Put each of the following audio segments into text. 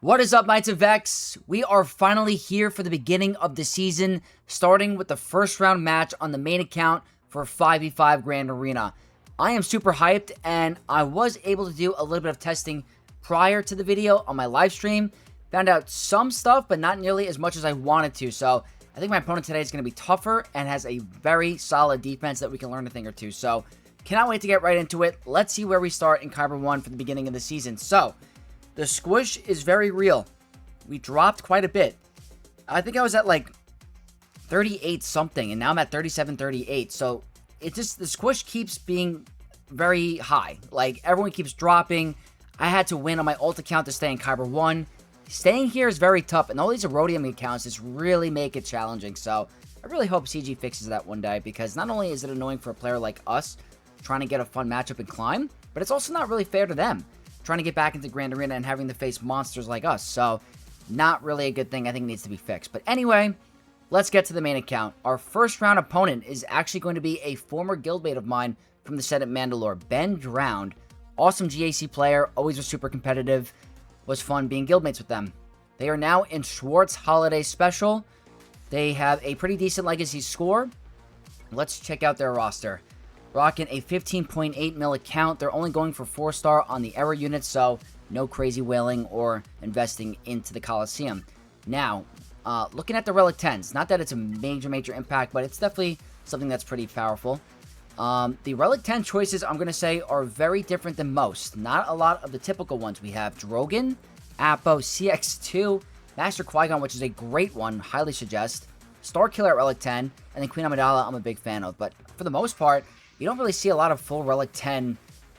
What is up, Knights of Vex? We are finally here for the beginning of the season, starting with the first round match on the main account for 5v5 Grand Arena. I am super hyped, and I was able to do a little bit of testing prior to the video on my live stream. Found out some stuff, but not nearly as much as I wanted to, so I think my opponent today is going to be tougher and has a very solid defense that we can learn a thing or two. So, cannot wait to get right into it. Let's see where we start in Kyber 1 for the beginning of the season. So, the squish is very real. We dropped quite a bit. I think I was at like 38 something, and now I'm at 37, 38. So it just, the squish keeps being very high. Like, everyone keeps dropping. I had to win on my ult account to stay in Kyber 1. Staying here is very tough, and all these Erodium accounts just really make it challenging. So I really hope CG fixes that one day, because not only is it annoying for a player like us trying to get a fun matchup and climb, but it's also not really fair to them trying to get back into Grand Arena and having to face monsters like us. So, not really a good thing. I think it needs to be fixed. But anyway, let's get to the main account. Our first round opponent is actually going to be a former guildmate of mine from the set at Mandalore, Ben Drowned. Awesome GAC player, always was super competitive. Was fun being guildmates with them. They are now in Schwartz Holiday Special. They have a pretty decent legacy score. Let's check out their roster. Rocking a 15.8 mil account. They're only going for 4-star on the error unit, so no crazy whaling or investing into the Coliseum. Now, looking at the Relic 10s, not that it's a major impact, but it's definitely something that's pretty powerful. The Relic 10 choices, I'm going to say, are very different than most. Not a lot of the typical ones. We have Drogon, Apo, CX2, Master Qui-Gon, which is a great one, highly suggest. Starkiller at Relic 10, and then Queen Amidala, I'm a big fan of. But for the most part, you don't really see a lot of full Relic 10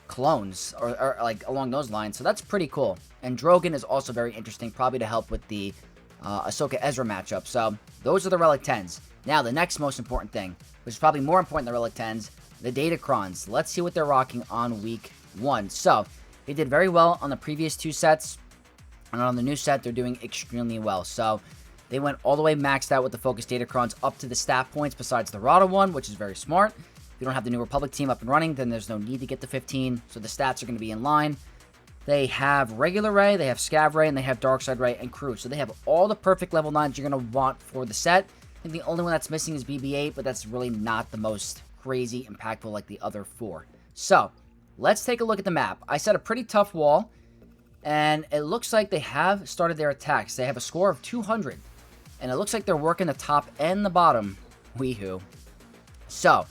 clones, or like along those lines, so that's pretty cool. And Drogon is also very interesting, probably to help with the Ahsoka Ezra matchup. So those are the Relic 10s. Now, the next most important thing, which is probably more important than the Relic 10s, the Datacrons. Let's see what they're rocking on week 1. So, they did very well on the previous 2 sets, and on the new set, they're doing extremely well. So, they went all the way maxed out with the Focus Datacrons up to the staff points, besides the Rotta one, which is very smart. If you don't have the New Republic team up and running, then there's no need to get to 15, so the stats are going to be in line. They have Regular Ray, they have Scav Ray, and they have Darkside Ray and Crew. So they have all the perfect level 9s you're going to want for the set. I think the only one that's missing is BB-8, but that's really not the most crazy impactful like the other 4. So, let's take a look at the map. I set a pretty tough wall, and it looks like they have started their attacks. They have a score of 200, and it looks like they're working the top and the bottom. Weehoo. So,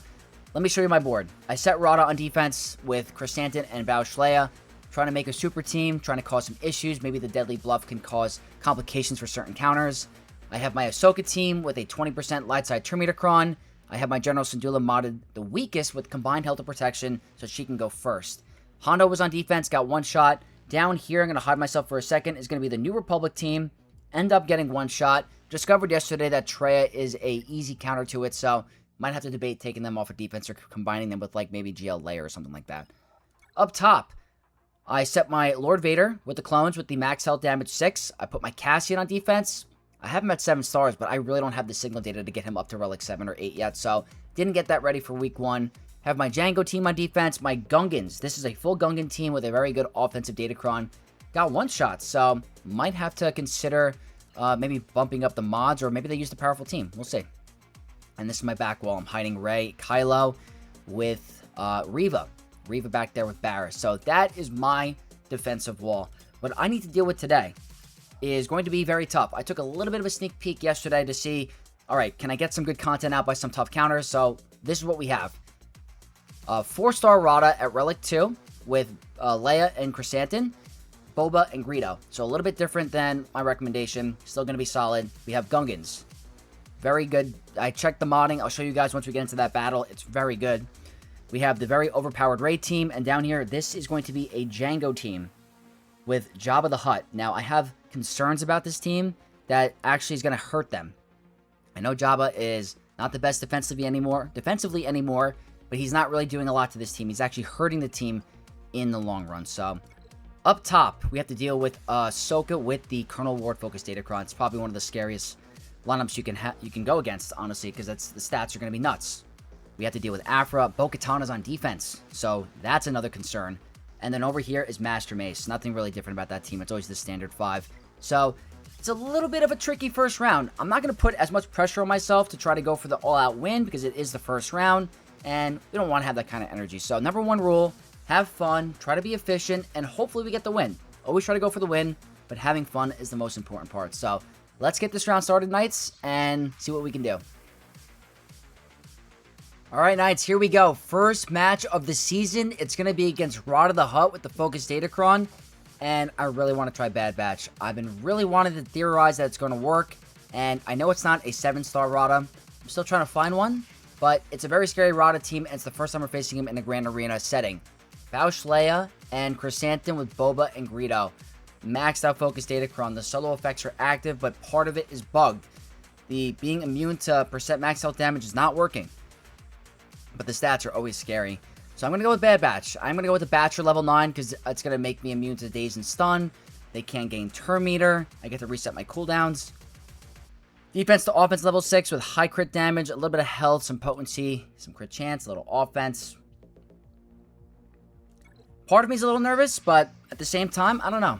let me show you my board. I set Rotta on defense with Chrysanthemum and Leia, trying to make a super team, trying to cause some issues. Maybe the Deadly Bluff can cause complications for certain counters. I have my Ahsoka team with a 20% light side Terminator. I have my General Syndulla modded the weakest with combined health and protection, so she can go first. Hondo was on defense, got 1 shot. Down here, I'm going to hide myself for a second, is going to be the New Republic team. End up getting 1 shot. Discovered yesterday that Traya is a easy counter to it, so might have to debate taking them off of defense or combining them with, like, maybe GL Leia or something like that. Up top, I set my Lord Vader with the clones with the max health damage 6. I put my Cassian on defense. I have him at 7 stars, but I really don't have the signal data to get him up to Relic 7 or 8 yet, so didn't get that ready for week 1. Have my Jango team on defense, my Gungans. This is a full Gungan team with a very good offensive Datacron. Got 1 shot, so might have to consider maybe bumping up the mods, or maybe they use the powerful team. We'll see. And this is my back wall. I'm hiding Rey, Kylo with Reva. Reva back there with Barris. So that is my defensive wall. What I need to deal with today is going to be very tough. I took a little bit of a sneak peek yesterday to see, all right, can I get some good content out by some tough counters? So this is what we have. 4-star Rotta at Relic 2 with Leia and Chrysanthemum, Boba and Greedo. So a little bit different than my recommendation. Still going to be solid. We have Gungans. Very good. I checked the modding. I'll show you guys once we get into that battle. It's very good. We have the very overpowered Raid team. And down here, this is going to be a Jango team with Jabba the Hutt. Now, I have concerns about this team that actually is going to hurt them. I know Jabba is not the best defensively anymore, but he's not really doing a lot to this team. He's actually hurting the team in the long run. So, up top, we have to deal with Ahsoka with the Colonel Ward Focus Datacron. It's probably one of the scariest lineups you can go against, honestly, because the stats are going to be nuts. We have to deal with Aphra. Bo-Katan is on defense, so that's another concern. And then over here is Master Mace. Nothing really different about that team. It's always the standard 5. So it's a little bit of a tricky first round. I'm not going to put as much pressure on myself to try to go for the all-out win because it is the first round, and we don't want to have that kind of energy. So number one rule, have fun, try to be efficient, and hopefully we get the win. Always try to go for the win, but having fun is the most important part. So let's get this round started, Knights, and see what we can do. All right, Knights, here we go. First match of the season. It's going to be against Rotta the Hutt with the Focus Datacron. And I really want to try Bad Batch. I've been really wanting to theorize that it's going to work. And I know it's not a 7-star Rotta. I'm still trying to find one. But it's a very scary Rotta team. And it's the first time we're facing him in a Grand Arena setting. Bausch Leia and Chrysanthemum with Boba and Greedo. Maxed out Focus Datacron. The solo effects are active, but part of it is bugged. The being immune to percent max health damage is not working. But the stats are always scary. So I'm going to go with Bad Batch. I'm going to go with the Batcher level 9 because it's going to make me immune to Daze and Stun. They can't gain Turn Meter. I get to reset my cooldowns. Defense to offense level 6 with high crit damage, a little bit of health, some potency, some crit chance, a little offense. Part of me is a little nervous, but at the same time, I don't know.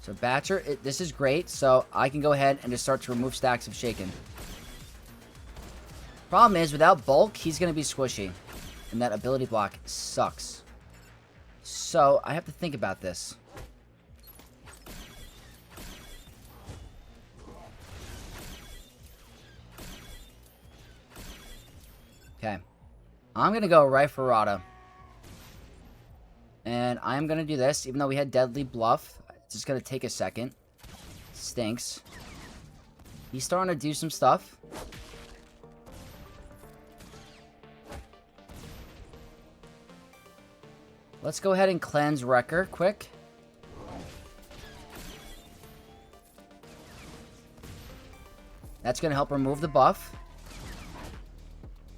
So Batcher, this is great. So I can go ahead and just start to remove stacks of Shaken. Problem is, without bulk, he's going to be squishy. And that ability block sucks. So, I have to think about this. Okay. I'm going to go right for Rotta. And I'm going to do this, even though we had Deadly Bluff. It's just going to take a second. Stinks. He's starting to do some stuff. Let's go ahead and cleanse Wrecker quick. That's going to help remove the buff.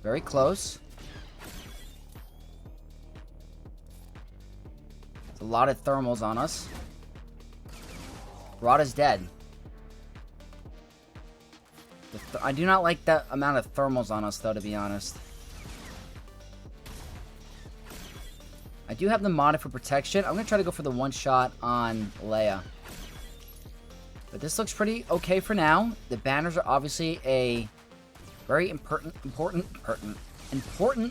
Very close. There's a lot of thermals on us. Rotta's dead. I do not like that amount of thermals on us, though, to be honest. I do have the modded for protection. I'm going to try to go for the one shot on Leia. But this looks pretty okay for now. The banners are obviously a very important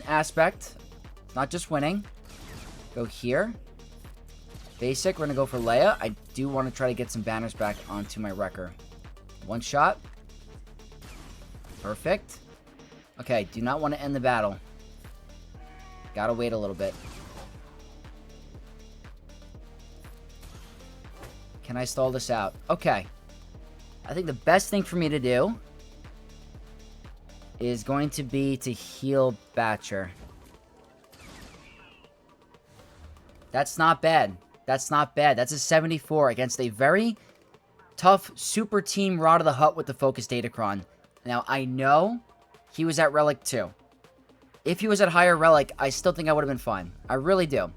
aspect. It's not just winning. Go here. Basic, we're going to go for Leia. I do want to try to get some banners back onto my Wrecker. One shot. Perfect. Okay, do not want to end the battle. Gotta wait a little bit. Can I stall this out? Okay. I think the best thing for me to do is going to be to heal Batcher. That's not bad. That's not bad. That's a 74 against a very tough super team Rotta the Hutt with the Focus Datacron. Now, I know he was at Relic 2. If he was at higher Relic, I still think I would have been fine. I really do.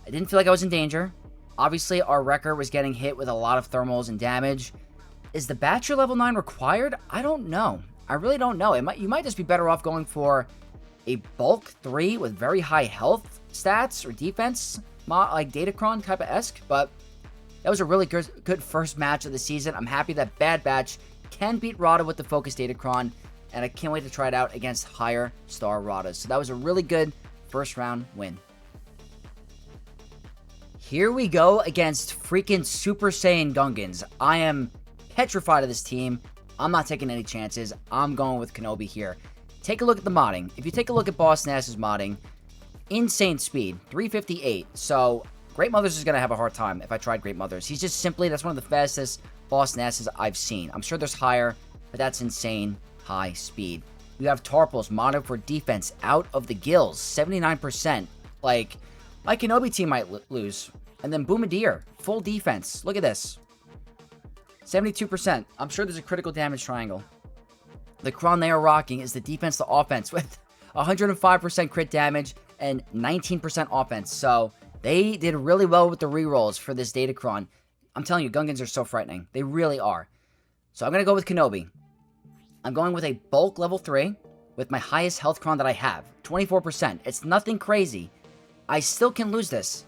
I didn't feel like I was in danger. Obviously, our Wrecker was getting hit with a lot of thermals and damage. Is the Batcher level 9 required? I don't know. I really don't know. You might just be better off going for a bulk 3 with very high health stats or defense, like Datacron type of esque. But that was a really good first match of the season. I'm happy that Bad Batch can beat Rotta with the Focus Datacron, and I can't wait to try it out against higher star Rottas. So that was a really good first round win. Here we go against freaking Super Saiyan Gungans. I am petrified of this team. I'm not taking any chances. I'm going with Kenobi here. Take a look at the modding. If you take a look at Boss Nass's modding, insane speed, 358. So Great Mothers is going to have a hard time if I tried Great Mothers. He's just simply, that's one of the fastest Boss Nasses I've seen. I'm sure there's higher, but that's insane high speed. You have Tarpals modded for defense out of the gills, 79%. Like, my Kenobi team might lose. And then Boomadir, full defense. Look at this. 72%. I'm sure there's a critical damage triangle. The crown they are rocking is the defense to offense with 105% crit damage and 19% offense. So they did really well with the rerolls for this Datacron. I'm telling you, Gungans are so frightening. They really are. So I'm going to go with Kenobi. I'm going with a bulk level 3 with my highest health cron that I have. 24%. It's nothing crazy. I still can lose this.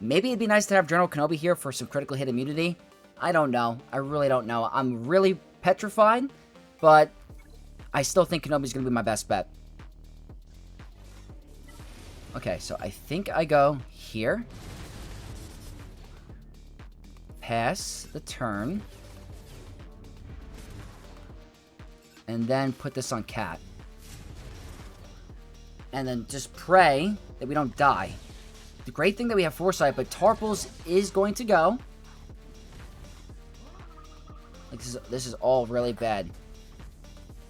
Maybe it'd be nice to have General Kenobi here for some critical hit immunity. I don't know. I really don't know. I'm really petrified, but I still think Kenobi's going to be my best bet. Okay, so I think I go here. Pass the turn. And then put this on Cat. And then just pray that we don't die. The great thing that we have Foresight, but Tarpals is going to go. Like, this is all really bad.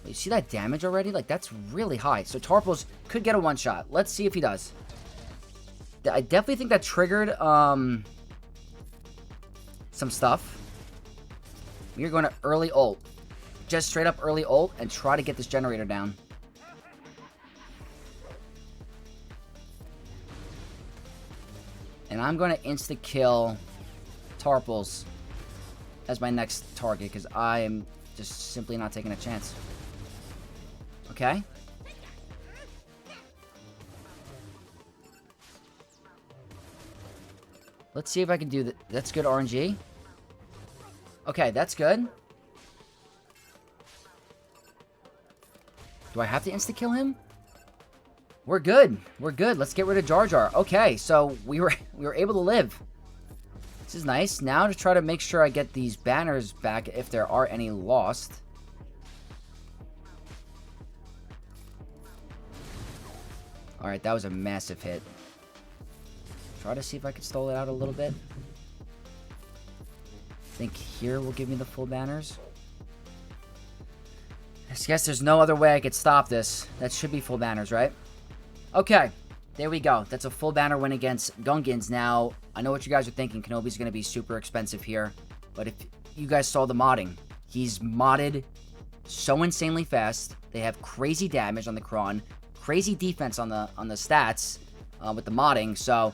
You see that damage already? Like, that's really high. So Tarpals could get a one-shot. Let's see if he does. I definitely think that triggered some stuff. We're going to early ult. Just straight up early ult and try to get this generator down. And I'm going to insta-kill Tarpals as my next target because I am just simply not taking a chance. Okay? Let's see if I can do that. That's good RNG. Okay, that's good. Do I have to insta-kill him? We're good. We're good. Let's get rid of Jar Jar. Okay, so we were able to live. This is nice. Now to try to make sure I get these banners back if there are any lost. Alright, that was a massive hit. Try to see if I can stall it out a little bit. I think here will give me the full banners. I guess there's no other way I could stop this. That should be full banners, right? Okay, there we go. That's a full banner win against Gungans. Now, I know what you guys are thinking. Kenobi's going to be super expensive here. But if you guys saw the modding, he's modded so insanely fast. They have crazy damage on the Kron, crazy defense on the stats with the modding. So,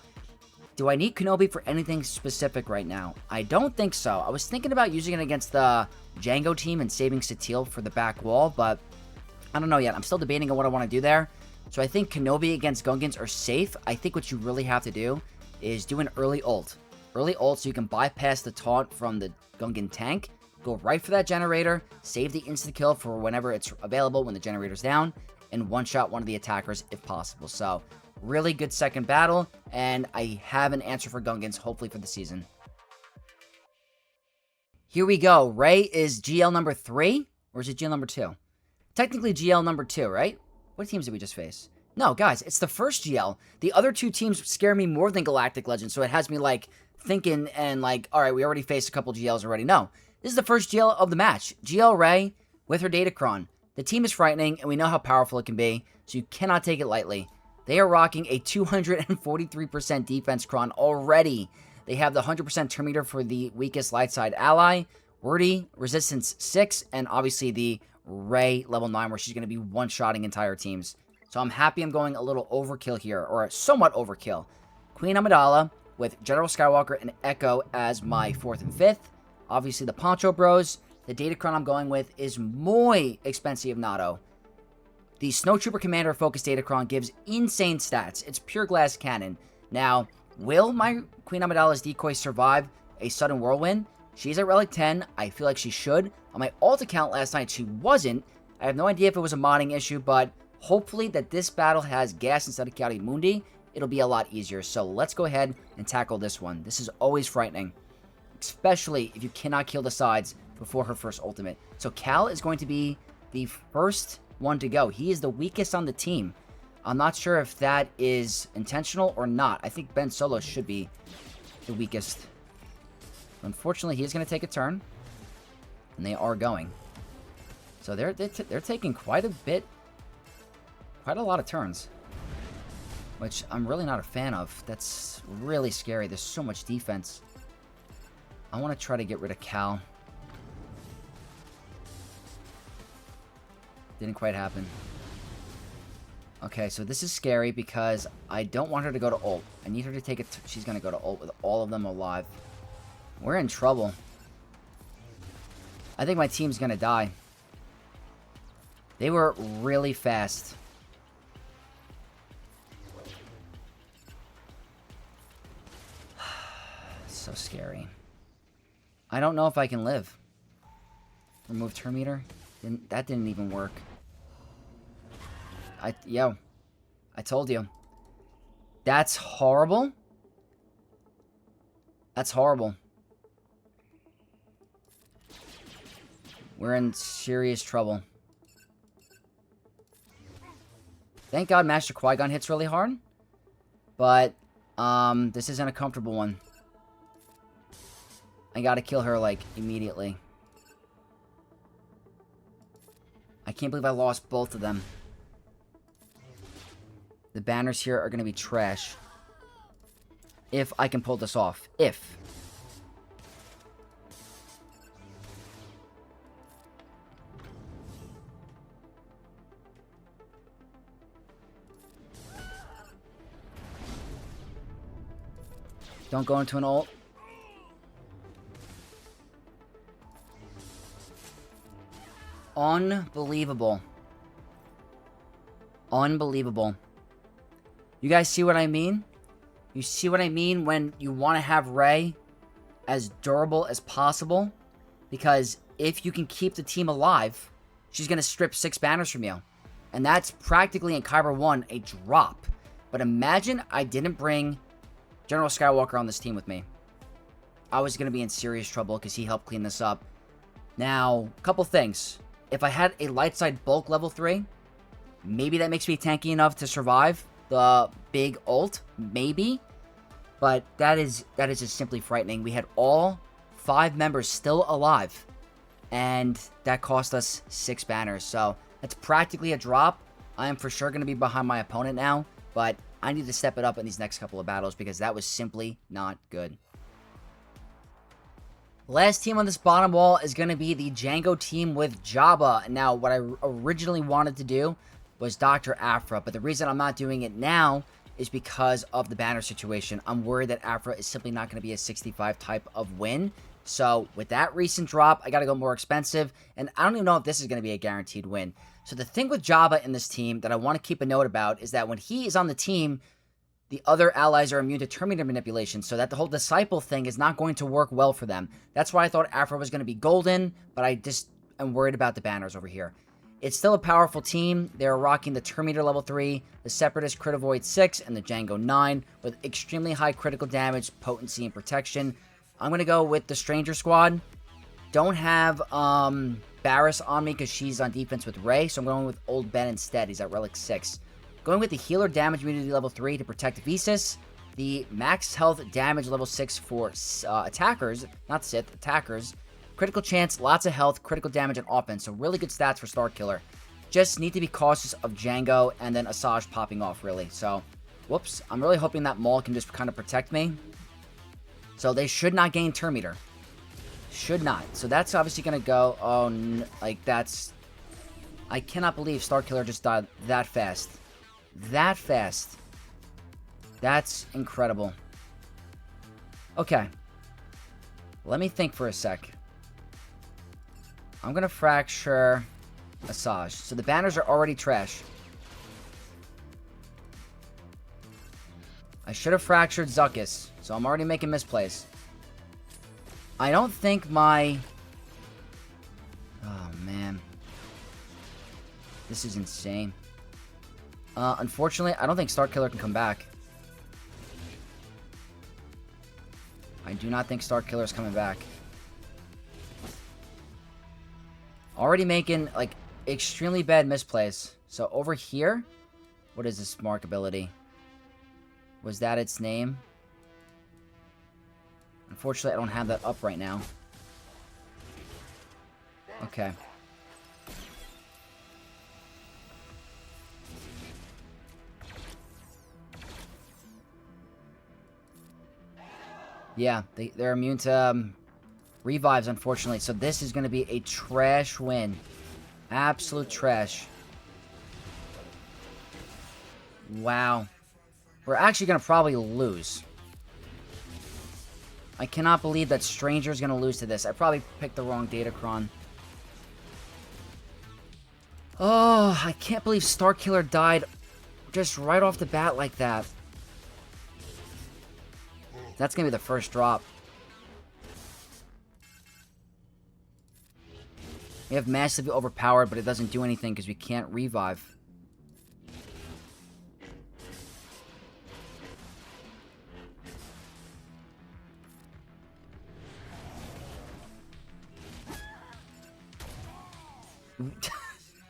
do I need Kenobi for anything specific right now? I don't think so. I was thinking about using it against the Jango team and saving Satele for the back wall, but I don't know yet. I'm still debating on what I want to do there. So I think Kenobi against Gungans are safe. I think what you really have to do is do an early ult. Early ult so you can bypass the taunt from the Gungan tank, go right for that generator, save the insta-kill for whenever it's available when the generator's down, and one-shot one of the attackers if possible. So, really good second battle, and I have an answer for Gungans, hopefully for the season. Here we go. Rey is GL number 3, or is it GL number 2? Technically GL number 2, right? What teams did we just face? No, guys, it's the first GL. The other two teams scare me more than Galactic Legends, so it has me, like, thinking and, like, alright, we already faced a couple GLs already. No, this is the first GL of the match. GL Rey with her Datacron. The team is frightening, and we know how powerful it can be, so you cannot take it lightly. They are rocking a 243% defense Kron already. They have the 100% turn meter for the weakest light side ally, Wordy, resistance 6, and obviously the Rey level 9 where she's going to be one-shotting entire teams. So I'm happy I'm going a little overkill here, or somewhat overkill. Queen Amidala with General Skywalker and Echo as my 4th and 5th. Obviously the Poncho Bros. The Datacron I'm going with is muy expensive. The Snowtrooper Commander Focus Datacron gives insane stats. It's pure glass cannon. Now, will my Queen Amidala's decoy survive a sudden whirlwind? She's at Relic 10. I feel like she should. On my alt account last night, she wasn't. I have no idea if it was a modding issue, but hopefully that this battle has gas instead of Kiari Mundi. It'll be a lot easier. So let's go ahead and tackle this one. This is always frightening, especially if you cannot kill the sides before her first ultimate. So Cal is going to be the first one to go. He is the weakest on the team. I'm not sure if that is intentional or not. I think Ben Solo should be the weakest. Unfortunately, he is going to take a turn, and they are going. So they're taking quite a lot of turns, which I'm really not a fan of. That's really scary. There's so much defense. I want to try to get rid of Cal. Didn't quite happen. Okay, so this is scary because I don't want her to go to ult. I need her to take it. She's going to go to ult with all of them alive. We're in trouble. I think my team's going to die. They were really fast. so scary. I don't know if I can live. Remove turn meter? That didn't even work. Yo. I told you. That's horrible. That's horrible. We're in serious trouble. Thank God Master Qui-Gon hits really hard. But, this isn't a comfortable one. I gotta kill her, like, immediately. I can't believe I lost both of them. The banners here are gonna be trash. If I can pull this off. If. Don't go into an ult. Unbelievable. Unbelievable. You guys see what I mean? You see what I mean when you want to have Rey as durable as possible? Because if you can keep the team alive, she's going to strip 6 banners from you. And that's practically in Kyber 1 a drop. But imagine I didn't bring General Skywalker on this team with me. I was going to be in serious trouble because he helped clean this up. Now, a couple things. If I had a light side bulk level 3, maybe that makes me tanky enough to survive the big ult. Maybe. But that is just simply frightening. We had all 5 members still alive. And that cost us 6 banners. So, that's practically a drop. I am for sure going to be behind my opponent now. But I need to step it up in these next couple of battles because that was simply not good. Last team on this bottom wall is going to be the Jango team with Jabba. Now, what I originally wanted to do was Dr. Aphra, but the reason I'm not doing it now is because of the banner situation. I'm worried that Aphra is simply not going to be a 65 type of win. So, with that recent drop, I got to go more expensive, and I don't even know if this is going to be a guaranteed win. So, the thing with Jabba in this team that I want to keep a note about is that when he is on the team, the other allies are immune to Terminator manipulation, so that the whole Disciple thing is not going to work well for them. That's why I thought Aphra was going to be golden, but I just am worried about the banners over here. It's still a powerful team. They're rocking the Terminator level 3, the Separatist Crit Avoid 6, and the Jango 9, with extremely high critical damage, potency, and protection. I'm going to go with the Stranger Squad. Don't have Barriss on me because she's on defense with Rey, so I'm going with Old Ben instead. He's at Relic 6. Going with the Healer Damage Immunity level 3 to protect Visas. The Max Health Damage level 6 for attackers, not Sith, attackers. Critical chance, lots of health, critical damage, and offense. So really good stats for Starkiller. Just need to be cautious of Jango and then Asajj popping off, really. So, whoops. I'm really hoping that Maul can just kind of protect me. So they should not gain Turn Meter. Should not. So that's obviously going to go. Oh, like that's... I cannot believe Starkiller just died that fast. That fast. That's incredible. Okay. Let me think for a sec. I'm going to fracture Asajj. So the banners are already trash. I should have fractured Zuckuss. So I'm already making misplays. I don't think my... Oh, man. This is insane. Unfortunately, I don't think Starkiller can come back. I do not think Starkiller is coming back. Already making, like, extremely bad misplays. So over here, what is this mark ability? Was that its name? Unfortunately, I don't have that up right now. Okay. Yeah, they're immune to revives, unfortunately. So this is going to be a trash win. Absolute trash. Wow. We're actually going to probably lose. I cannot believe that Stranger's going to lose to this. I probably picked the wrong Datacron. Oh, I can't believe Starkiller died just right off the bat like that. That's going to be the first drop. We have massively overpowered, but it doesn't do anything because we can't revive.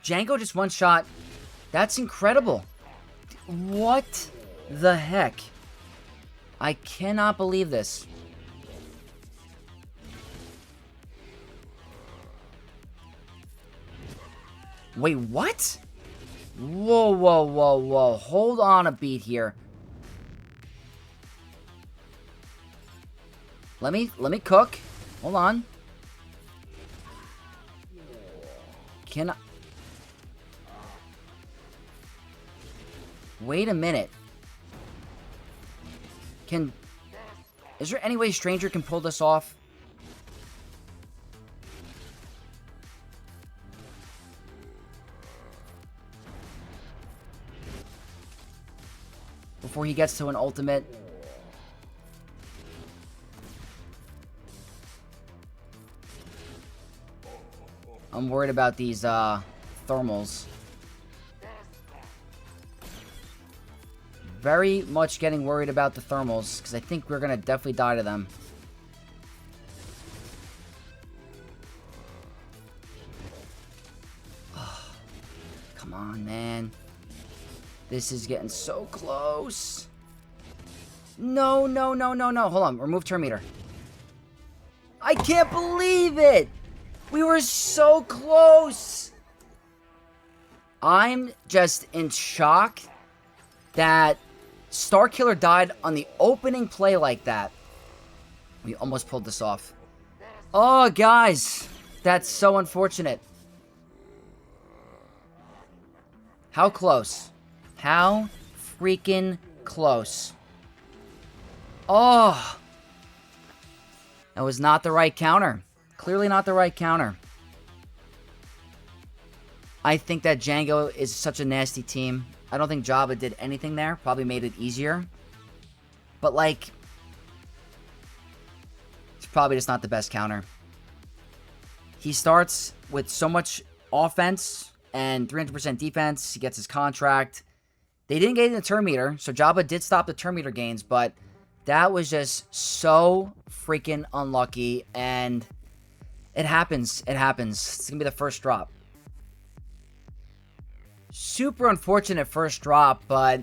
Jango just one shot. That's incredible. What the heck? I cannot believe this. Wait, what? Whoa, whoa, whoa, whoa. Hold on a beat here. Let me cook. Hold on. Can I... Wait a minute. Is there any way Stranger can pull this off? Before he gets to an ultimate. I'm worried about these thermals. Very much getting worried about the thermals, because I think we're going to definitely die to them. Oh, come on, man. This is getting so close. No, no, no, no, no. Hold on. Remove turn meter. I can't believe it. We were so close. I'm just in shock that Starkiller died on the opening play like that. We almost pulled this off. Oh, guys. That's so unfortunate. How close? How freaking close? Oh. That was not the right counter. Clearly not the right counter. I think that Jango is such a nasty team. I don't think Jabba did anything there. Probably made it easier. But, like, it's probably just not the best counter. He starts with so much offense and 300% defense. He gets his contract. They didn't get in the turn meter, so Jabba did stop the turn meter gains, but that was just so freaking unlucky, and it happens. It happens. It's going to be the first drop. Super unfortunate first drop, but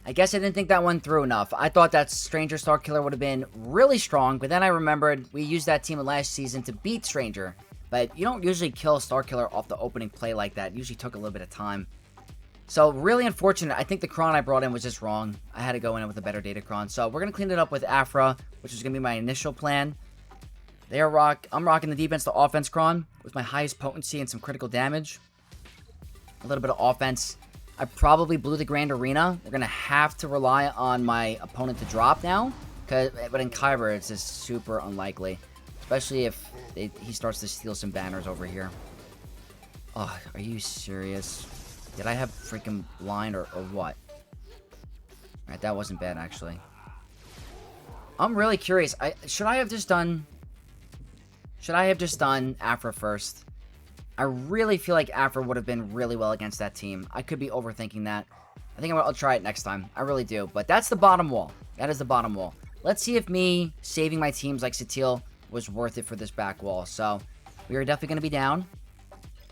I guess I didn't think that one through enough. I thought that Stranger Starkiller would have been really strong, but then I remembered we used that team last season to beat Stranger. But you don't usually kill Starkiller off the opening play like that. It usually took a little bit of time. So really unfortunate. I think the Cron I brought in was just wrong. I had to go in with a better Datacron. So we're going to clean it up with Aphra, which is going to be my initial plan. I'm rocking the defense to offense Cron with my highest potency and some critical damage. A little bit of offense. I probably blew the Grand Arena. We're going to have to rely on my opponent to drop now. But in Kyber, it's just super unlikely. Especially if he starts to steal some banners over here. Oh, are you serious? Did I have freaking blind or what? Alright, that wasn't bad, actually. I'm really curious. Should I have just done Aphra first? I really feel like Aphra would have been really well against that team. I could be overthinking that. I think I'll try it next time. I really do. But that's the bottom wall. That is the bottom wall. Let's see if me saving my teams like Satele was worth it for this back wall. So, we are definitely going to be down.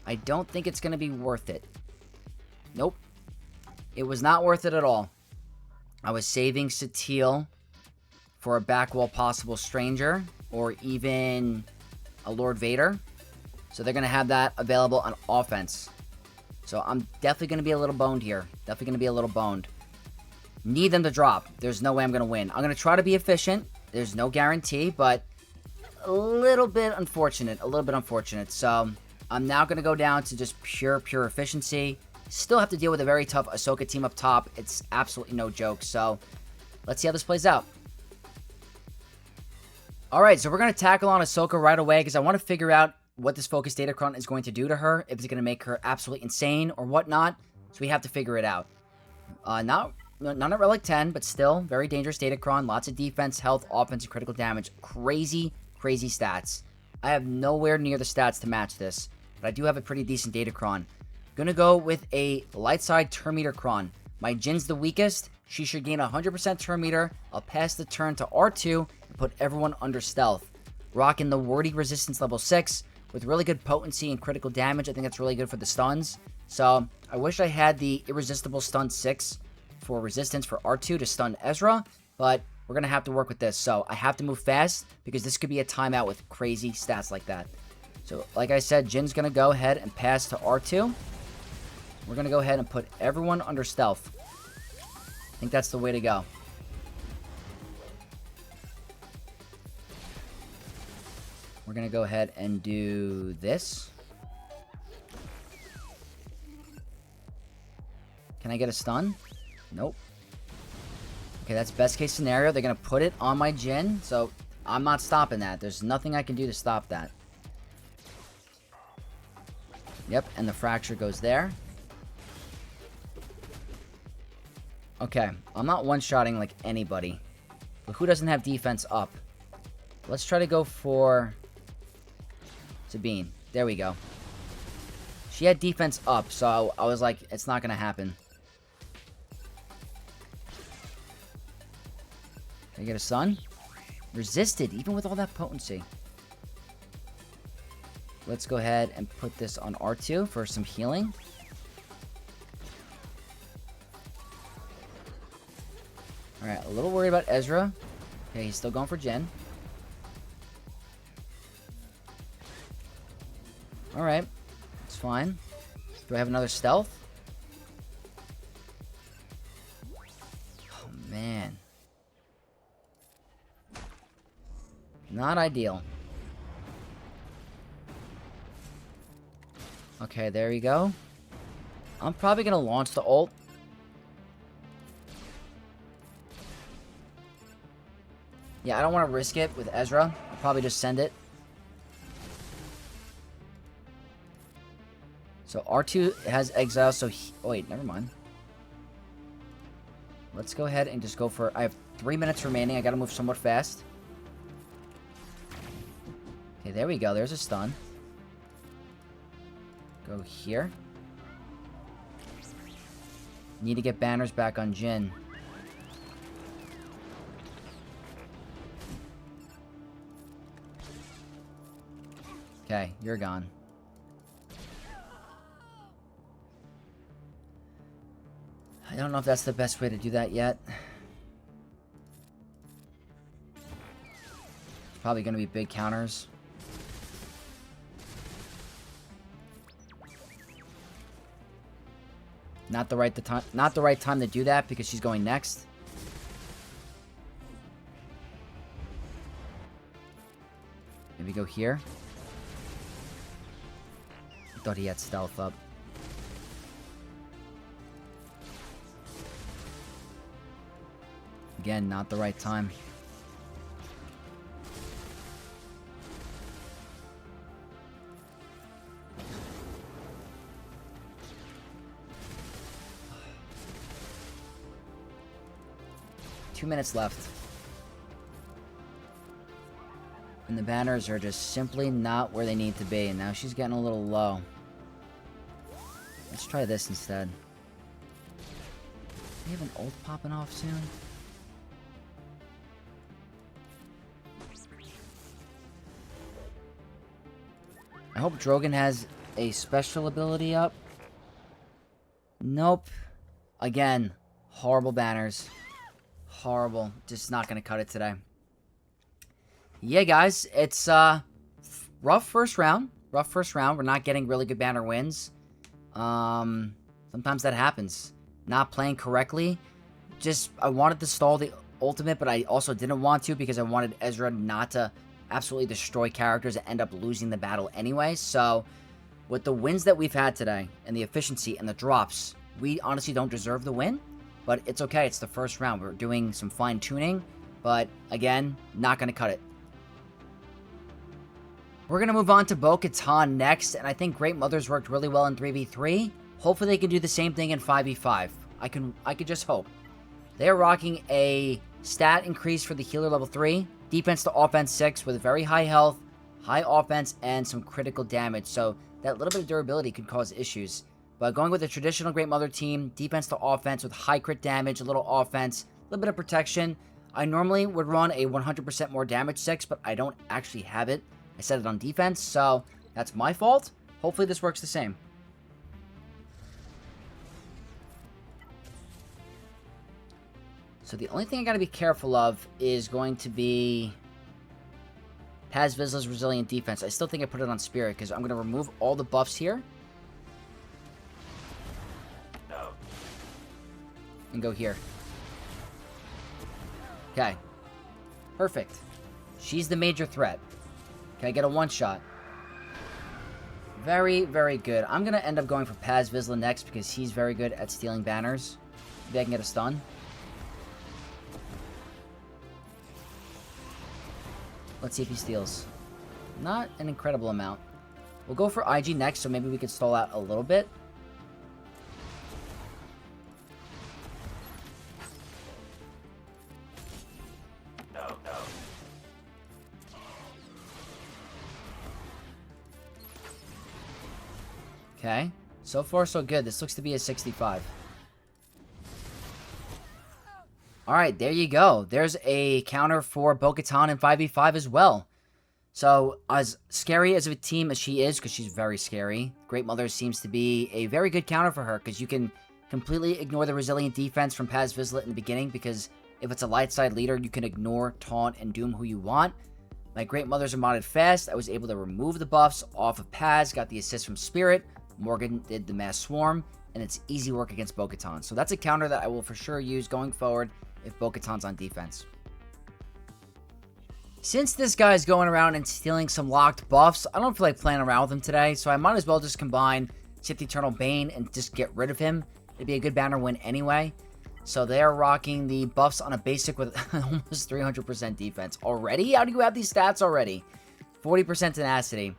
I don't think it's going to be worth it. Nope. It was not worth it at all. I was saving Satele for a back wall possible Stranger or even a Lord Vader. So they're going to have that available on offense. So I'm definitely going to be a little boned here. Definitely going to be a little boned. Need them to drop. There's no way I'm going to win. I'm going to try to be efficient. There's no guarantee, but a little bit unfortunate. A little bit unfortunate. So I'm now going to go down to just pure efficiency. Still have to deal with a very tough Ahsoka team up top. It's absolutely no joke. So let's see how this plays out. Alright, so we're going to tackle on Ahsoka right away because I want to figure out what this Focus Datacron is going to do to her, if it's going to make her absolutely insane or whatnot. So we have to figure it out. Not at Relic 10, but still, very dangerous Datacron. Lots of defense, health, offense, and critical damage. Crazy, crazy stats. I have nowhere near the stats to match this. but I do have a pretty decent Datacron. Gonna go with a light side turn meter Cron. My Jin's the weakest. She should gain 100% turn meter. I'll pass the turn to R2 and put everyone under stealth. Rocking the Wordy resistance level 6 with really good potency and critical damage. I think that's really good for the stuns. So I wish I had the irresistible stun 6 for resistance for R2 to stun Ezra, but we're going to have to work with this. So I have to move fast because this could be a timeout with crazy stats like that. So like I said, Jin's going to go ahead and pass to R2. We're going to go ahead and put everyone under stealth. I think that's the way to go. We're going to go ahead and do this. Can I get a stun? Nope. Okay, that's best case scenario. They're going to put it on my Jin, so I'm not stopping that. There's nothing I can do to stop that. Yep, and the fracture goes there. Okay, I'm not one-shotting like anybody. But who doesn't have defense up? Let's try to go for Sabine. There we go. She had defense up, so I was like, it's not going to happen. Can I get a stun? Resisted, even with all that potency. Let's go ahead and put this on R2 for some healing. Alright, a little worried about Ezra. Okay, he's still going for Jin. Alright, it's fine. Do I have another stealth? Oh, man. Not ideal. Okay, there we go. I'm probably going to launch the ult. Yeah, I don't want to risk it with Ezra. I'll probably just send it. So R2 has exile, so oh wait, never mind. Let's go ahead and just go for... I have 3 minutes remaining. I gotta move somewhat fast. Okay, there we go. There's a stun. Go here. Need to get banners back on Jin. Okay, you're gone. I don't know if that's the best way to do that yet. Probably going to be big counters. Not the right time to do that because she's going next. Maybe go here. I thought he had stealth up. Again, not the right time. Two minutes left. And the banners are just simply not where they need to be. And now she's getting a little low. Let's try this instead. Do we have an ult popping off soon? I hope Drogon has a special ability up. Nope. Again, horrible banners. Horrible. Just not going to cut it today. Yeah, guys, it's rough first round. Rough first round. We're not getting really good banner wins. Sometimes that happens. Not playing correctly. Just, I wanted to stall the ultimate, but I also didn't want to because I wanted Ezra not to absolutely destroy characters and end up losing the battle anyway. So, with the wins that we've had today, and the efficiency and the drops, we honestly don't deserve the win. But it's okay, it's the first round. We're doing some fine-tuning, but again, not going to cut it. We're going to move on to Bo-Katan next, and I think Great Mothers worked really well in 3v3. Hopefully they can do the same thing in 5v5. I could just hope. They are rocking a stat increase for the healer level 3, defense to offense 6 with very high health, high offense, and some critical damage. So that little bit of durability could cause issues. But going with the traditional Great Mother team, defense to offense with high crit damage, a little offense, a little bit of protection. I normally would run a 100% more damage 6, but I don't actually have it. I set it on defense, so that's my fault. Hopefully this works the same. So the only thing I gotta be careful of is going to be Paz Vizsla's Resilient Defense. I still think I put it on Spirit because I'm gonna remove all the buffs here. And go here. Okay. Perfect. She's the major threat. Can I get a one-shot? Very, very good. I'm gonna end up going for Paz Vizsla next because he's very good at stealing banners. Maybe I can get a stun. Let's see if he steals. Not an incredible amount. We'll go for IG next, so maybe we could stall out a little bit. Okay. So far, so good. This looks to be a 65. Alright, there you go. There's a counter for Bo-Katan in 5v5 as well. So, as scary as of a team as she is, because she's very scary, Great Mother seems to be a very good counter for her, because you can completely ignore the resilient defense from Paz Vizsla in the beginning, because if it's a light side leader, you can ignore, taunt, and doom who you want. My Great Mothers are modded fast. I was able to remove the buffs off of Paz, got the assist from Spirit. Morgan did the Mass Swarm, and it's easy work against Bo-Katan. So that's a counter that I will for sure use going forward if Bo-Katan's on defense. Since this guy's going around and stealing some locked buffs, I don't feel like playing around with him today, so I might as well just combine Sith Eternal Bane and just get rid of him. It'd be a good banner win anyway. So they're rocking the buffs on a basic with almost 300% defense. Already? How do you have these stats already? 40% tenacity.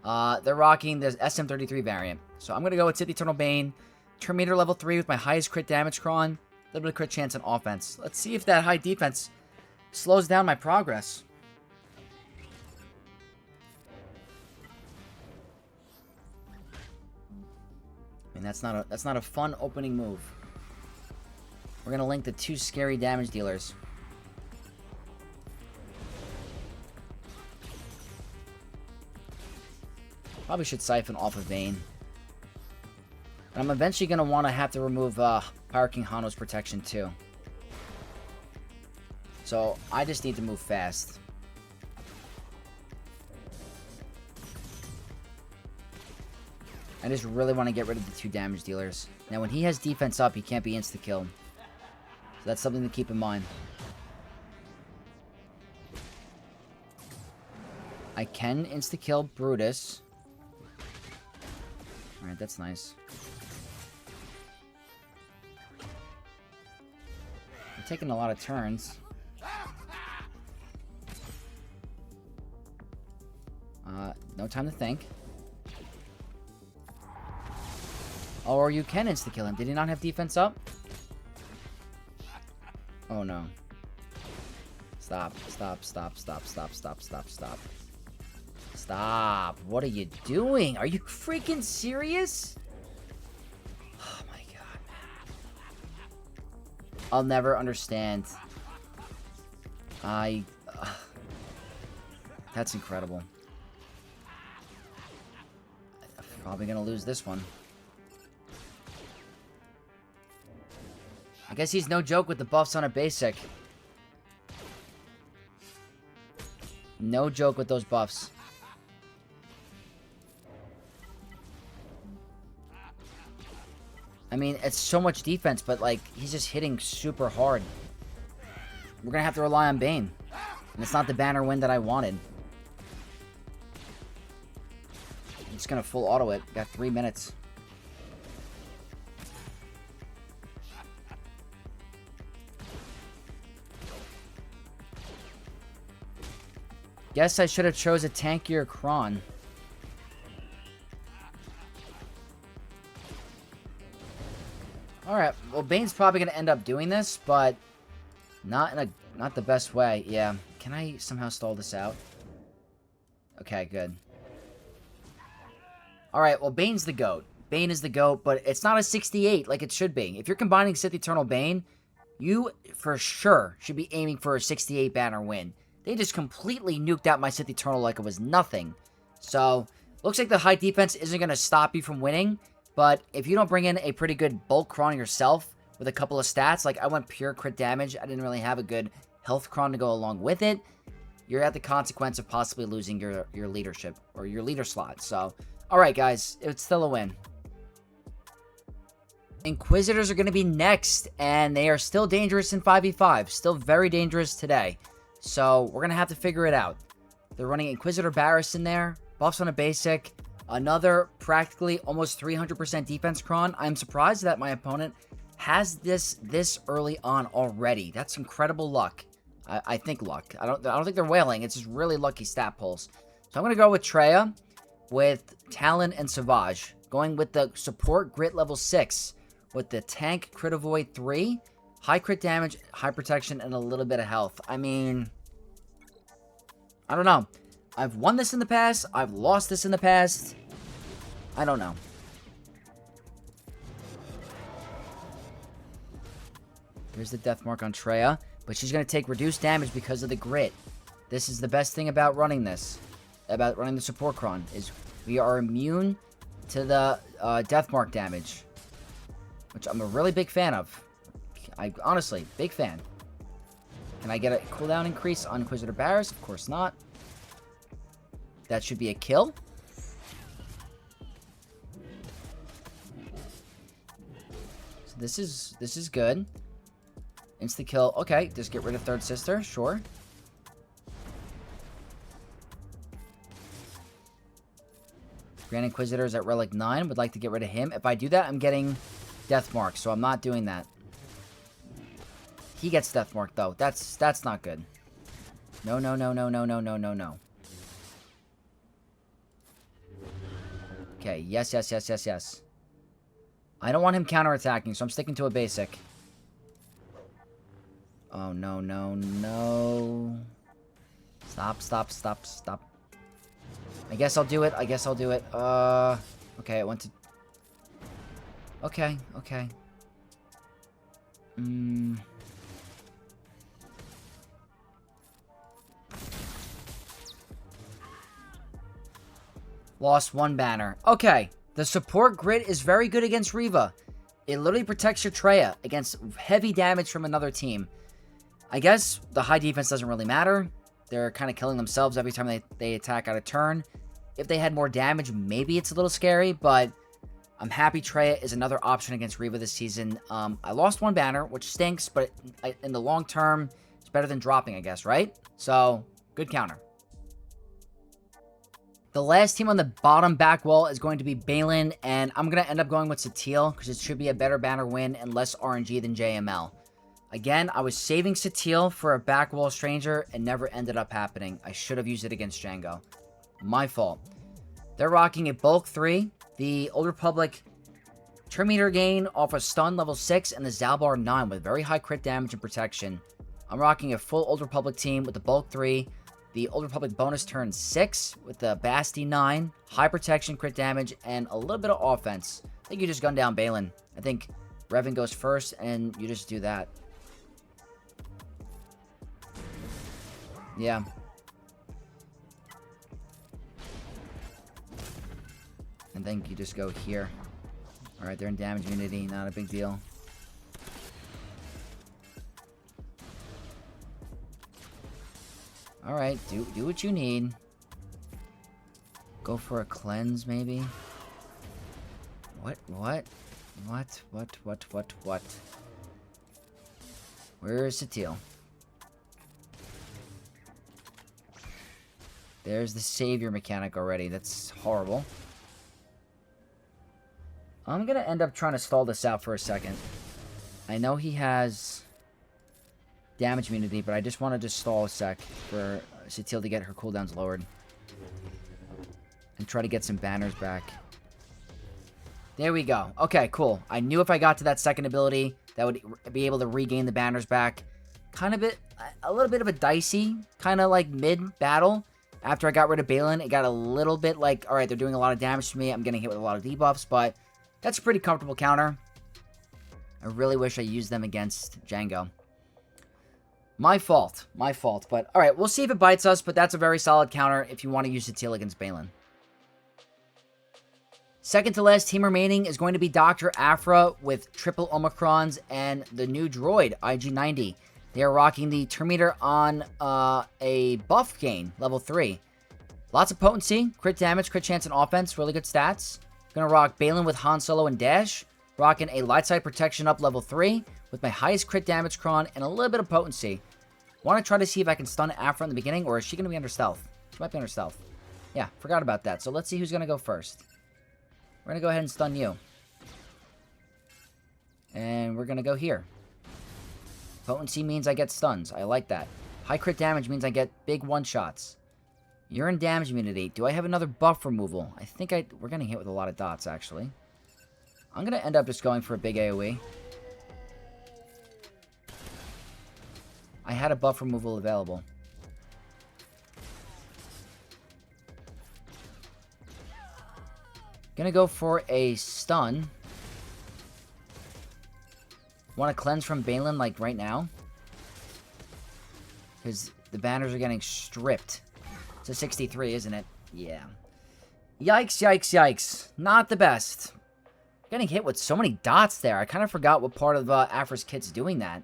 They're rocking the SM33 variant. So I'm going to go with Sith Eternal Bane. Terminator level 3 with my highest crit damage cron. A little bit of crit chance on offense. Let's see if that high defense slows down my progress. I mean, that's not a fun opening move. We're going to link the two scary damage dealers. Probably should siphon off of Bane. And I'm eventually going to want to have to remove Pyro King Hanno's protection too. So I just need to move fast. I just really want to get rid of the two damage dealers. Now when he has defense up, he can't be insta-killed. So that's something to keep in mind. I can insta-kill Brutus. Alright, that's nice. I'm taking a lot of turns. No time to think. Or you can insta-kill him. Did he not have defense up? Oh no. Stop. Stop, stop, stop, stop, stop, stop, stop. Stop. What are you doing? Are you freaking serious? Oh my god, man. I'll never understand. That's incredible. I'm probably gonna lose this one. I guess he's no joke with the buffs on a basic. No joke with those buffs. I mean, it's so much defense, but, like, he's just hitting super hard. We're gonna have to rely on Bane. And it's not the banner win that I wanted. I'm just gonna full auto it. Got 3 minutes. Guess I should have chose a tankier Kron. Alright, well Bane's probably gonna end up doing this, but not the best way. Yeah. Can I somehow stall this out? Okay, good. Alright, well, Bane's the GOAT. Bane is the GOAT, but it's not a 68 like it should be. If you're combining Sith Eternal Bane, you for sure should be aiming for a 68 banner win. They just completely nuked out my Sith Eternal like it was nothing. So, looks like the high defense isn't going to stop you from winning, but if you don't bring in a pretty good bulk cron yourself with a couple of stats, like I went pure crit damage, I didn't really have a good health cron to go along with it, you're at the consequence of possibly losing your leadership or your leader slot. So, alright guys, it's still a win. Inquisitors are going to be next, and they are still dangerous in 5v5. Still very dangerous today. So, we're going to have to figure it out. They're running Inquisitor Barris in there. Buffs on a basic. Another practically almost 300% defense cron. I'm surprised that my opponent has this early on already. That's incredible luck. I think luck. I don't think they're wailing. It's just really lucky stat pulls. So, I'm going to go with Traya, with Talon and Savage. Going with the support grit level 6. With the tank crit avoid 3, high crit damage, high protection, and a little bit of health. I mean, I don't know. I've won this in the past. I've lost this in the past. I don't know. There's the death mark on Traya, but she's going to take reduced damage because of the grit. This is the best thing about running this, about running the support cron, is we are immune to the death mark damage. Which I'm a really big fan of. Honestly, big fan. Can I get a cooldown increase on Inquisitor Barris? Of course not. That should be a kill. So this is good. Insta kill. Okay, just get rid of Third Sister. Sure. Grand Inquisitor is at Relic 9. Would like to get rid of him. If I do that, I'm getting death mark, so I'm not doing that. He gets death mark though. That's not good. No. Okay, yes. I don't want him counterattacking, so I'm sticking to a basic. Oh, no. Stop. I guess I'll do it. Okay, it went to... Okay. Lost one banner. Okay. The support grid is very good against Reva. It literally protects your Traya against heavy damage from another team. I guess the high defense doesn't really matter. They're kind of killing themselves every time they attack out of turn. If they had more damage, maybe it's a little scary, but... I'm happy Traya is another option against Reva this season. I lost one banner, which stinks, but in the long term, it's better than dropping, I guess, right? So, good counter. The last team on the bottom back wall is going to be Baylan, and I'm going to end up going with Satele, because it should be a better banner win and less RNG than JML. Again, I was saving Satele for a back wall stranger, and never ended up happening. I should have used it against Jango. My fault. They're rocking a bulk 3. The Old Republic turn meter gain off a stun level 6 and the Zalbar 9 with very high crit damage and protection. I'm rocking a full Old Republic team with the bulk 3, the Old Republic bonus turn 6 with the Basti 9, high protection, crit damage, and a little bit of offense. I think you just gun down Baylan. I think Revan goes first and you just do that. Yeah. I think you just go here. Alright, they're in damage immunity. Not a big deal. Alright, do what you need. Go for a cleanse, maybe? What? Where's Satele? There's the savior mechanic already. That's horrible. I'm going to end up trying to stall this out for a second. I know he has damage immunity, but I just wanted to stall a sec for Satele to get her cooldowns lowered. And try to get some banners back. There we go. Okay, cool. I knew if I got to that second ability, that would be able to regain the banners back. A little bit of a dicey, kind of like mid-battle. After I got rid of Baylan, it got a little bit like, alright, they're doing a lot of damage to me. I'm getting hit with a lot of debuffs, but that's a pretty comfortable counter. I really wish I used them against Jango. My fault. My fault. But, alright, we'll see if it bites us, but that's a very solid counter if you want to use Satele against Baylan. Second to last team remaining is going to be Dr. Aphra with triple Omicrons and the new droid, IG-90. They are rocking the Terminator on a buff gain, level 3. Lots of potency, crit damage, crit chance, and offense. Really good stats. Gonna rock Baylan with Han Solo and Dash. Rocking a light side protection up level 3 with my highest crit damage cron and a little bit of potency. Want to try to see if I can stun Aphra in the beginning, or is she going to be under stealth? She might be under stealth. Yeah, forgot about that. So let's see who's going to go first. We're going to go ahead and stun you. And we're going to go here. Potency means I get stuns. I like that. High crit damage means I get big one-shots. You're in damage immunity. Do I have another buff removal? I think we're getting hit with a lot of dots, actually. I'm going to end up just going for a big AoE. I had a buff removal available. Gonna go for a stun. Want to cleanse from Baylan, like, right now? Because the banners are getting stripped. It's a 63, isn't it? Yeah. Yikes, yikes, yikes. Not the best. Getting hit with so many dots there. I kind of forgot what part of Aphra's kit's doing that.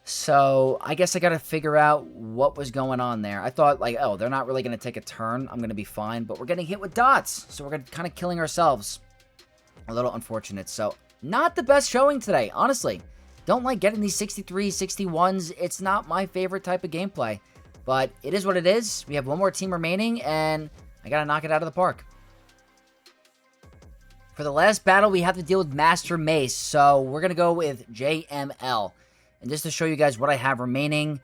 So, I guess I gotta figure out what was going on there. I thought, like, oh, they're not really gonna take a turn. I'm gonna be fine. But we're getting hit with dots. So, we're kind of killing ourselves. A little unfortunate. So, not the best showing today, honestly. Don't like getting these 63, 61s. It's not my favorite type of gameplay. But it is what it is. We have one more team remaining, and I gotta knock it out of the park. For the last battle, we have to deal with Master Mace. So, we're gonna go with JML. And just to show you guys what I have remaining,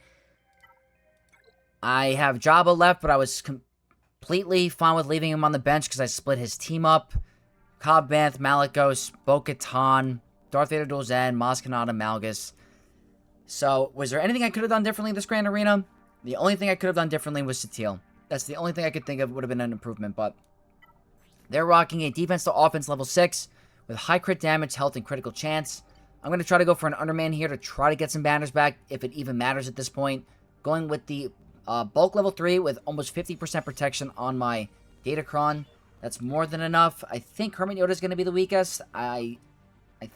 I have Jabba left, but I was completely fine with leaving him on the bench because I split his team up. Cobb Vanth, Malicos, Bo-Katan, Darth Vader Dual Zen, Maz Kanata, Malgus. So, was there anything I could have done differently in this Grand Arena? The only thing I could have done differently was Satele. That's the only thing I could think of would have been an improvement, but they're rocking a defense to offense level 6 with high crit damage, health, and critical chance. I'm going to try to go for an Underman here to try to get some banners back, if it even matters at this point. Going with the bulk level 3 with almost 50% protection on my Datacron. That's more than enough. I think Hermit Yoda is going to be the weakest. I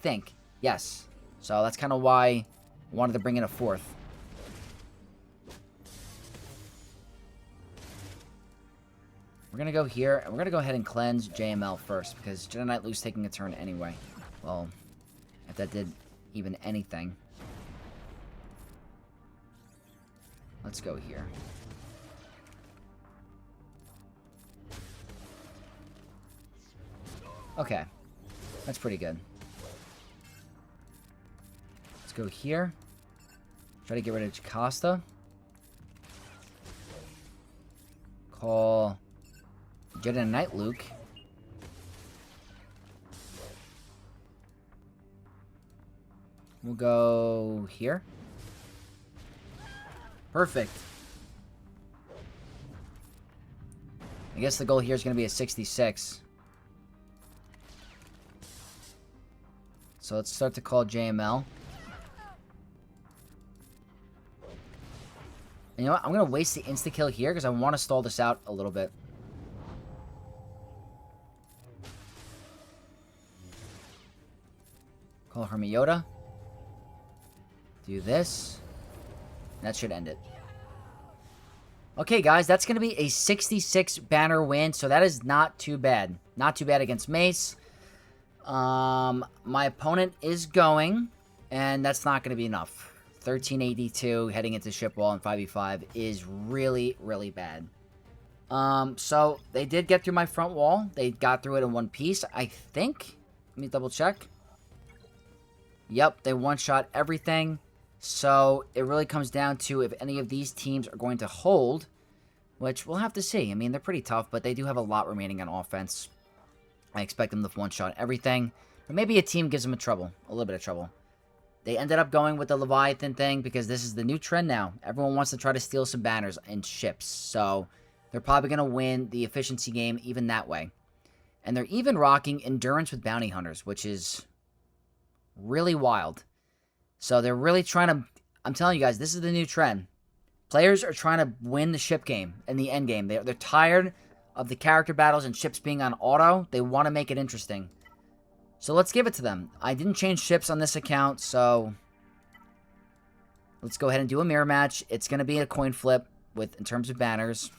think. Yes. So that's kind of why I wanted to bring in a 4th. We're going to go here, and we're going to go ahead and cleanse JML first, because Jedi Knight Luke's taking a turn anyway. Well, if that did even anything. Let's go here. Okay. That's pretty good. Let's go here. Try to get rid of Jocasta. Call Jedi Knight Luke. We'll go here. Perfect. I guess the goal here is going to be a 66. So let's start to call JML. And you know what? I'm going to waste the insta-kill here because I want to stall this out a little bit. Call Hermit Yoda. Do this. That should end it. Okay, guys, that's going to be a 66 banner win, so that is not too bad. Not too bad against Mace. My opponent is going, and that's not going to be enough. 1382 heading into ship wall and 5v5 is really, really bad. So they did get through my front wall. They got through it in one piece, I think. Let me double check. Yep, they one-shot everything. So it really comes down to if any of these teams are going to hold, which we'll have to see. I mean, they're pretty tough, but they do have a lot remaining on offense. I expect them to one-shot everything. But maybe a team gives them a little bit of trouble. They ended up going with the Leviathan thing because this is the new trend now. Everyone wants to try to steal some banners and ships. So they're probably going to win the efficiency game even that way. And they're even rocking endurance with bounty hunters, which is really wild. So they're really trying to... I'm telling you guys, this is the new trend. Players are trying to win the ship game in the end game. They're tired of the character battles and ships being on auto. They want to make it interesting. So let's give it to them. I didn't change ships on this account, so let's go ahead and do a mirror match. It's going to be a coin flip in terms of banners.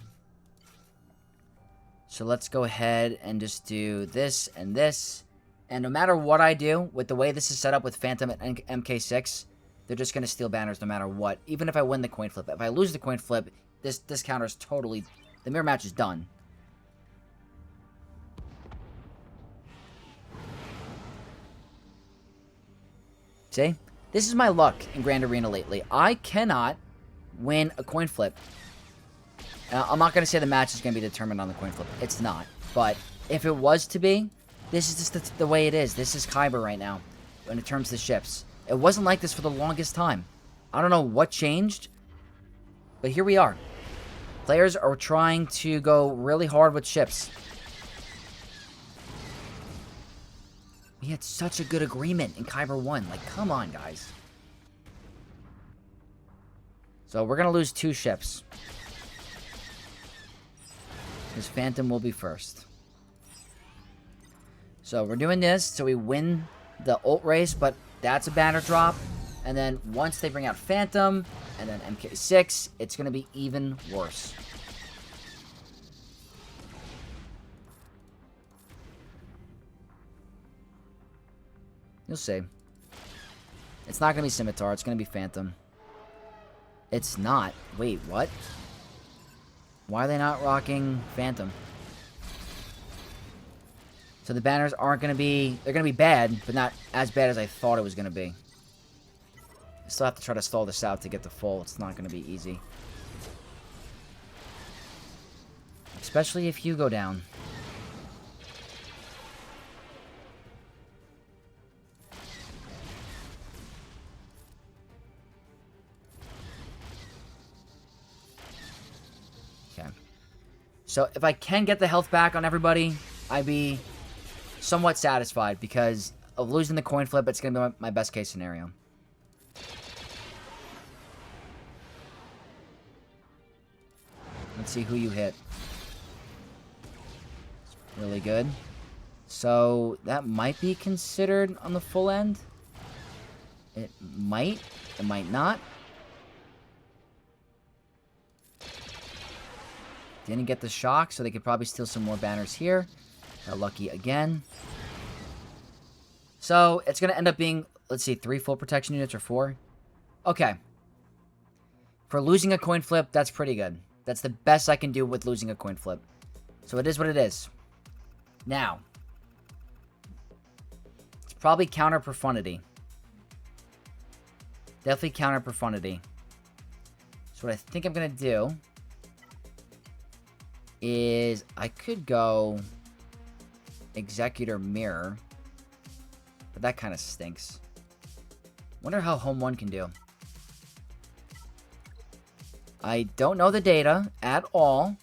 So let's go ahead and just do this and this. And no matter what I do, with the way this is set up with Phantom and MK6, they're just going to steal banners no matter what. Even if I win the coin flip. If I lose the coin flip, this counter is totally... The mirror match is done. See? This is my luck in Grand Arena lately. I cannot win a coin flip. I'm not going to say the match is going to be determined on the coin flip. It's not. But if it was to be, this is just the way it is. This is Kyber right now in terms of the ships. It wasn't like this for the longest time. I don't know what changed, but here we are. Players are trying to go really hard with ships. We had such a good agreement in Kyber 1. Like, come on, guys. So we're going to lose 2 ships. Because Phantom will be first. So we're doing this so we win the ult race, but that's a banner drop. And then once they bring out Phantom and then MK6, it's going to be even worse. You'll see. It's not going to be Scimitar. It's going to be Phantom. It's not. Wait, what? Why are they not rocking Phantom? So the banners aren't going to be... They're going to be bad, but not as bad as I thought it was going to be. I still have to try to stall this out to get to full. It's not going to be easy. Especially if you go down. So if I can get the health back on everybody, I'd be somewhat satisfied because of losing the coin flip. It's going to be my best case scenario. Let's see who you hit. Really good. So that might be considered on the full end. It might not. Didn't get the shock, so they could probably steal some more banners here. Got lucky again. So, it's going to end up being, let's see, 3 full protection units or 4? Okay. For losing a coin flip, that's pretty good. That's the best I can do with losing a coin flip. So, it is what it is. Now. It's probably counter profundity. Definitely counter profundity. So, what I think I'm going to do is I could go Executor Mirror, but that kind of stinks. Wonder how Home 1 can do. I don't know the data at all,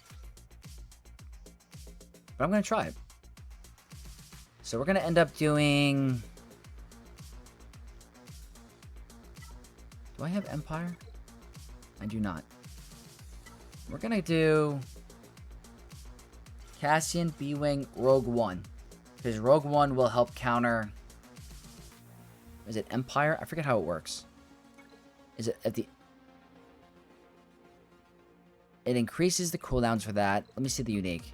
but I'm going to try it. So we're going to end up doing... Do I have Empire? I do not. We're going to do... Cassian, B-Wing, Rogue One. Because Rogue One will help counter... Is it Empire? I forget how it works. Is it at the... It increases the cooldowns for that. Let me see the unique.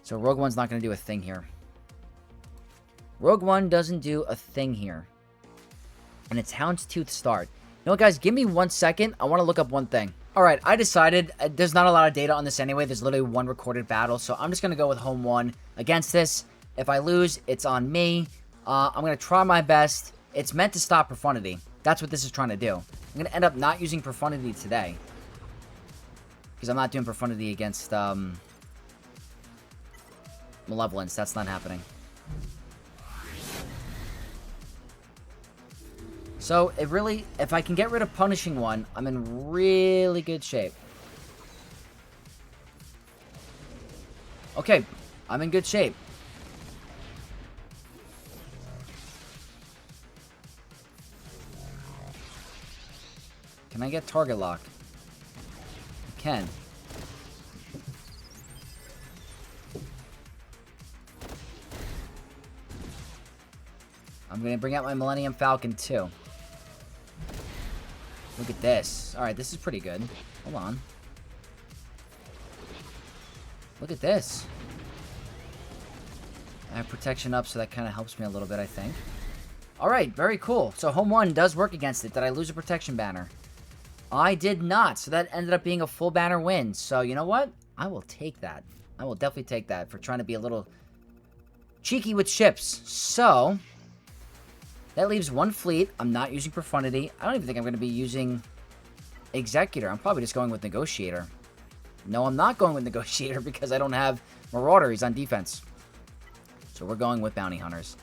So Rogue One's not going to do a thing here. Rogue One doesn't do a thing here. And it's Houndstooth start. You know what, guys? Give me 1 second. I want to look up one thing. Alright, I decided there's not a lot of data on this anyway. There's literally 1 recorded battle. So I'm just going to go with Home 1 against this. If I lose, it's on me. I'm going to try my best. It's meant to stop Profundity. That's what this is trying to do. I'm going to end up not using Profundity today. Because I'm not doing Profundity against Malevolence. That's not happening. So, it really, if I can get rid of Punishing One, I'm in really good shape. Okay, I'm in good shape. Can I get target lock? I can. I'm going to bring out my Millennium Falcon, too. Look at this. Alright, this is pretty good. Hold on. Look at this. I have protection up, so that kind of helps me a little bit, I think. Alright, very cool. So home 1 does work against it. Did I lose a protection banner? I did not. So that ended up being a full banner win. So you know what? I will take that. I will definitely take that for trying to be a little cheeky with ships. So that leaves one fleet. I'm not using Profundity. I don't even think I'm going to be using Executor. I'm probably just going with Negotiator. No, I'm not going with Negotiator because I don't have Marauder. He's on defense. So we're going with Bounty Hunters.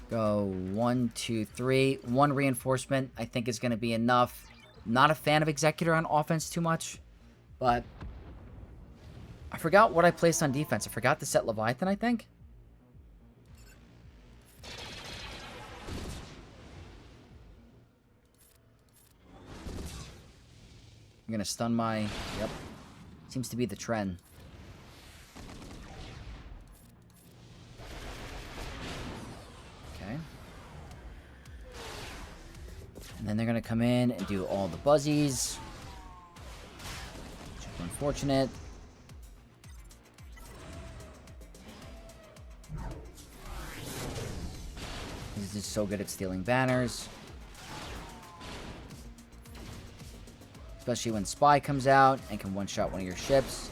Go 1, 2, 3. 1 reinforcement I think is going to be enough. Not a fan of Executor on offense too much. But I forgot what I placed on defense. I forgot to set Leviathan, I think. I'm going to stun my... Yep. Seems to be the trend. Okay. And then they're going to come in and do all the buzzies. Super unfortunate. He's just so good at stealing banners. Especially when Spy comes out and can one-shot one of your ships.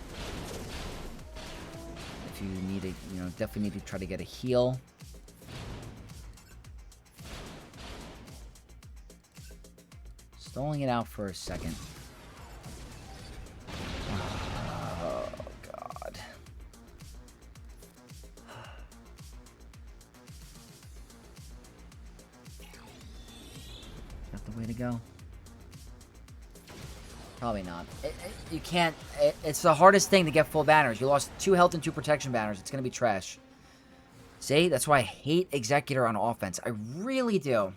If you need to, definitely need to try to get a heal. Stalling it out for a second. Oh, God. Is that the way to go? Probably not. You can't... It's the hardest thing to get full banners. You lost 2 health and 2 protection banners. It's going to be trash. See? That's why I hate Executor on offense. I really do.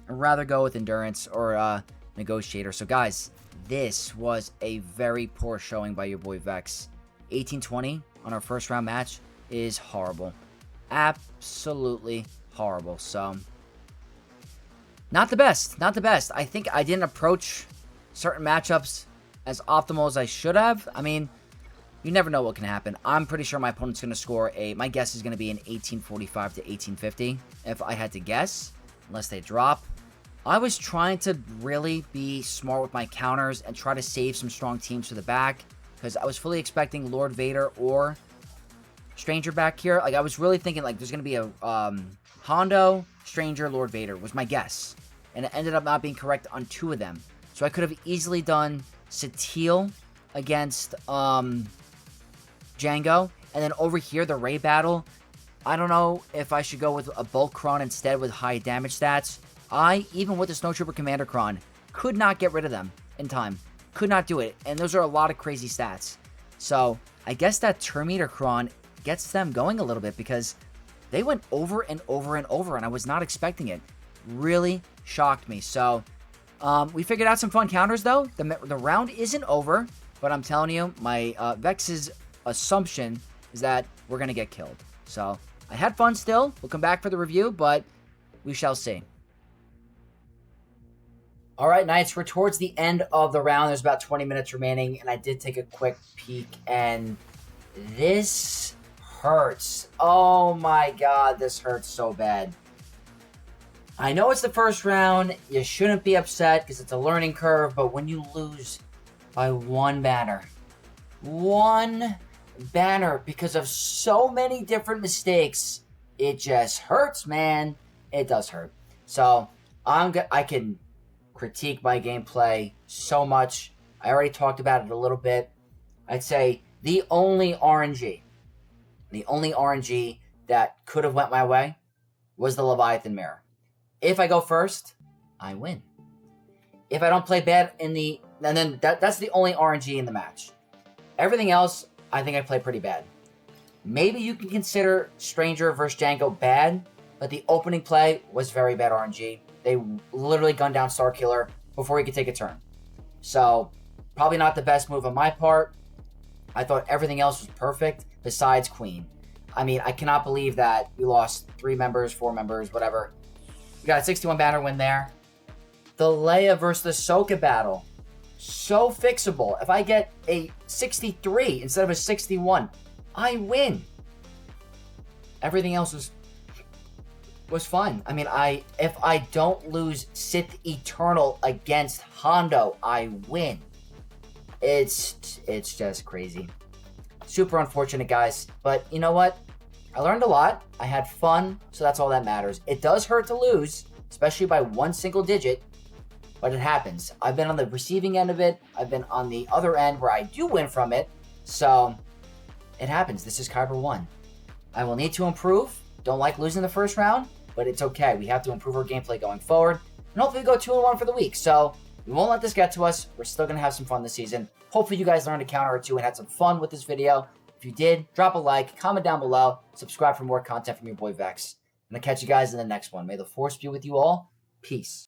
I'd rather go with Endurance or Negotiator. So, guys, this was a very poor showing by your boy Vex. 18-20 on our first round match is horrible. Absolutely horrible. So, not the best. Not the best. I think I didn't approach certain matchups as optimal as I should have. I mean, you never know what can happen. I'm pretty sure my opponent's going to score my guess is going to be an 1845 to 1850 if I had to guess, unless they drop. I was trying to really be smart with my counters and try to save some strong teams for the back because I was fully expecting Lord Vader or Stranger back here. Like, I was really thinking, like, there's going to be a Hondo, Stranger, Lord Vader was my guess. And it ended up not being correct on 2 of them. So I could have easily done Satele against Jango. And then over here, the Ray battle. I don't know if I should go with a Bulk Kron instead with high damage stats. Even with the Snowtrooper Commander Kron, could not get rid of them in time. Could not do it. And those are a lot of crazy stats. So I guess that Terminator Kron gets them going a little bit because they went over and over and over. And I was not expecting it. Really shocked me. So... we figured out some fun counters, though. The round isn't over, but I'm telling you, my Vex's assumption is that we're going to get killed. So, I had fun still. We'll come back for the review, but we shall see. All right, Knights, we're towards the end of the round. There's about 20 minutes remaining, and I did take a quick peek, and this hurts. Oh, my God, this hurts so bad. I know it's the first round, you shouldn't be upset because it's a learning curve, but when you lose by 1 banner because of so many different mistakes, it just hurts, man. It does hurt. So, I can critique my gameplay so much. I already talked about it a little bit. I'd say the only RNG that could have went my way was the Leviathan mirror. If I go first, I win. If I don't play bad and then that's the only RNG in the match. Everything else, I think I play pretty bad. Maybe you can consider Stranger versus Jango bad, but the opening play was very bad RNG. They literally gunned down Starkiller before he could take a turn. So, probably not the best move on my part. I thought everything else was perfect besides Queen. I mean, I cannot believe that we lost 3 members, 4 members, whatever. We got a 61 banner win there. The Leia versus Ahsoka battle. So fixable. If I get a 63 instead of a 61, I win. Everything else was fun. I mean, if I don't lose Sith Eternal against Hondo, I win. It's just crazy. Super unfortunate, guys. But you know what? I learned a lot. I had fun, so that's all that matters. It does hurt to lose, especially by 1 single digit, but it happens. I've been on the receiving end of it. I've been on the other end where I do win from it. So it happens. This is Kyber 1. I will need to improve. Don't like losing the first round, but it's okay. We have to improve our gameplay going forward. And hopefully we go 2-1 for the week. So we won't let this get to us. We're still going to have some fun this season. Hopefully you guys learned a counter or two and had some fun with this video. If you did, drop a like, comment down below, subscribe for more content from your boy Vex. I'm going to catch you guys in the next one. May the Force be with you all. Peace.